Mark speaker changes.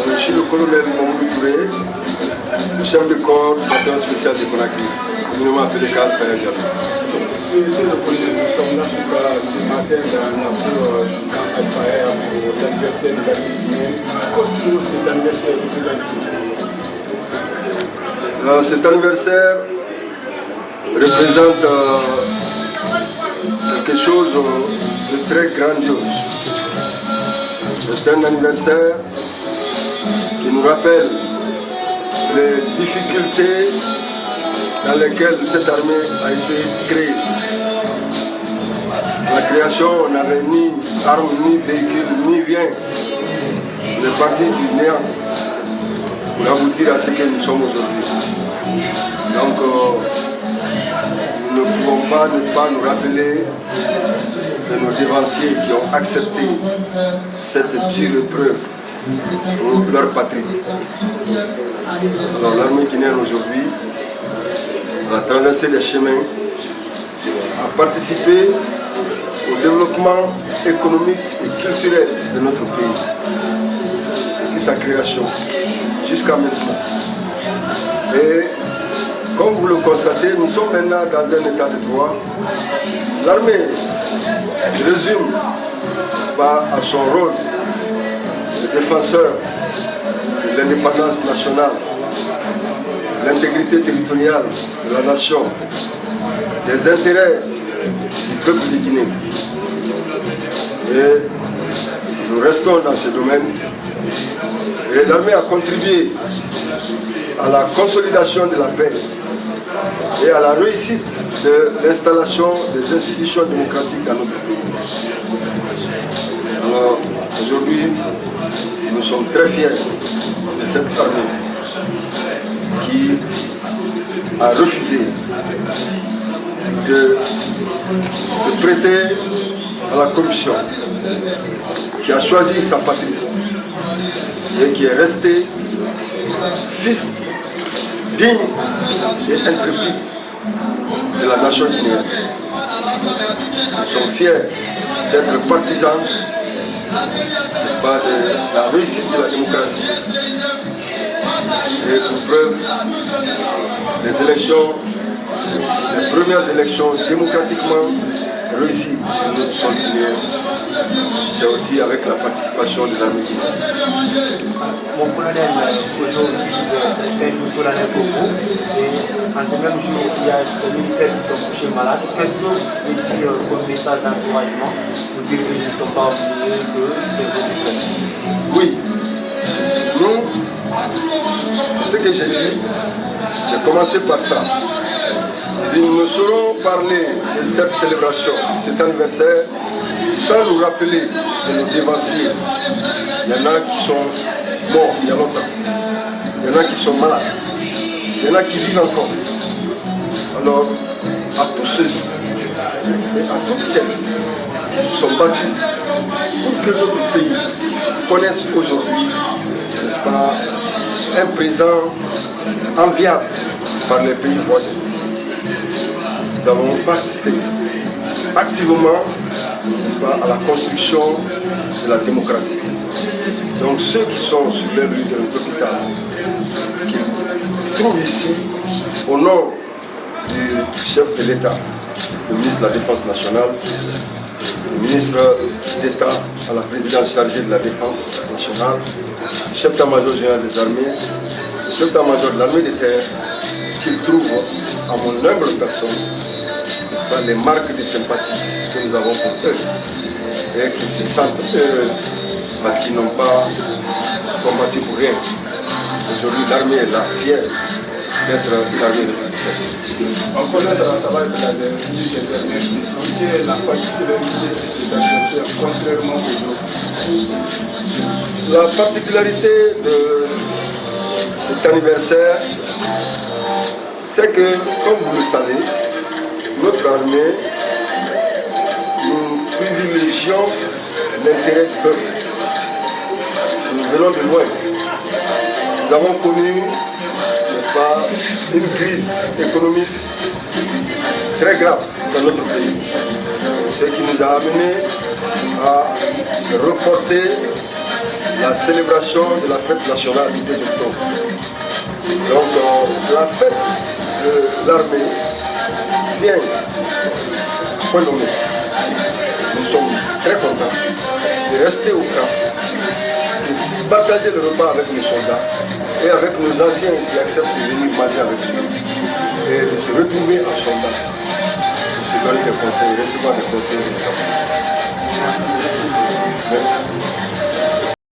Speaker 1: Je suis le colonel Mamoudou Touré, le chef de corps du bataillon spécial de Conakry, communément appelé Kal Kaya Diallo.
Speaker 2: Monsieur le colonel, nous sommes là ce matin dans la cour du camp Al-Faya pour l'anniversaire de l'armée guinéenne. Qu'est-ce que cet anniversaire représente?
Speaker 1: Cet anniversaire représente quelque chose de très grandiose. C'est un anniversaire qui nous rappelle les difficultés dans lesquelles cette armée a été créée. La création n'avait ni armes, ni véhicules, ni rien. On est parti du néant pour aboutir à ce que nous sommes aujourd'hui. Donc, nous ne pouvons pas ne pas nous rappeler de nos dévanciers qui ont accepté cette dure épreuve pour leur patrie. Alors l'armée guinéenne aujourd'hui a traversé les chemins, a participé au développement économique et culturel de notre pays, depuis sa création jusqu'à maintenant. Et comme vous le constatez, nous sommes maintenant dans un état de droit. L'armée résume à son rôle de défenseur de l'indépendance nationale, de l'intégrité territoriale de la nation, des intérêts du peuple de Guinée. Et nous restons dans ce domaine. Et l'armée a contribué à la consolidation de la paix et à la réussite de l'installation des institutions démocratiques dans notre pays. Alors aujourd'hui, nous sommes très fiers de cette armée qui a refusé de se prêter à la corruption, qui a choisi sa patrie et qui est resté fils digne et intrépide de la nation guinéenne. Nous sommes fiers d'être partisans de la réussite de la démocratie. Et pour preuve, les premières élections démocratiquement réussies sur notre sol guinéen, c'est aussi avec la participation des armées guinéennes.
Speaker 3: Mon colonel, aujourd'hui, c'est un solennel pour vous. Et en ce même jour, il y a des militaires qui sont couchés malades. Qu'est-ce que vous dire comme message d'encouragement pour dire qu'ils ne sont pas oubliés, que c'est votre frère?
Speaker 1: Oui. Nous, ce que j'ai dit, j'ai commencé par ça. Nous ne saurons parler de cette célébration, de cet anniversaire, sans nous rappeler de nos dévanciers. Il y en a qui sont morts il y a longtemps. Il y en a qui sont malades. Il y en a qui vivent encore. Alors, à tous ceux-ci et à toutes celles qui se sont battus pour que notre pays connaisse aujourd'hui, n'est-ce pas, un présent enviable par les pays voisins. Nous avons participé activement à la construction de la démocratie. Donc ceux qui sont sur les rues de l'hôpital, qui trouvent ici, au nom du chef de l'État, le ministre de la Défense nationale, le ministre d'État à la présidence chargée de la Défense nationale, le chef d'état-major général des armées, le chef d'état-major de l'armée de terre, qu'ils trouvent à mon humble personne les marques de sympathie que nous avons pour eux et qu'ils se sentent heureux parce qu'ils n'ont pas combattu pour rien. Aujourd'hui, l'armée est là, fière d'être une armée républicaine.
Speaker 2: On connaît dans la travail de la musique des dernières émissions qui est la particularité de cet anniversaire contrairement aux autres.
Speaker 1: La particularité de cet anniversaire, c'est que, comme vous le savez, notre armée, nous privilégions l'intérêt du peuple. Nous venons de loin. Nous avons connu, n'est-ce pas, une crise économique très grave dans notre pays. Ce qui nous a amené à reporter la célébration de la fête nationale du 2 octobre. Donc la fête de l'armée vient point nommé. Nous sommes très contents de rester au camp, de partager le repas avec nos soldats et avec nos anciens qui acceptent de venir manger avec nous et de se retrouver en soldat, de se donner des conseils, recevoir des conseils de nos camarades. Merci.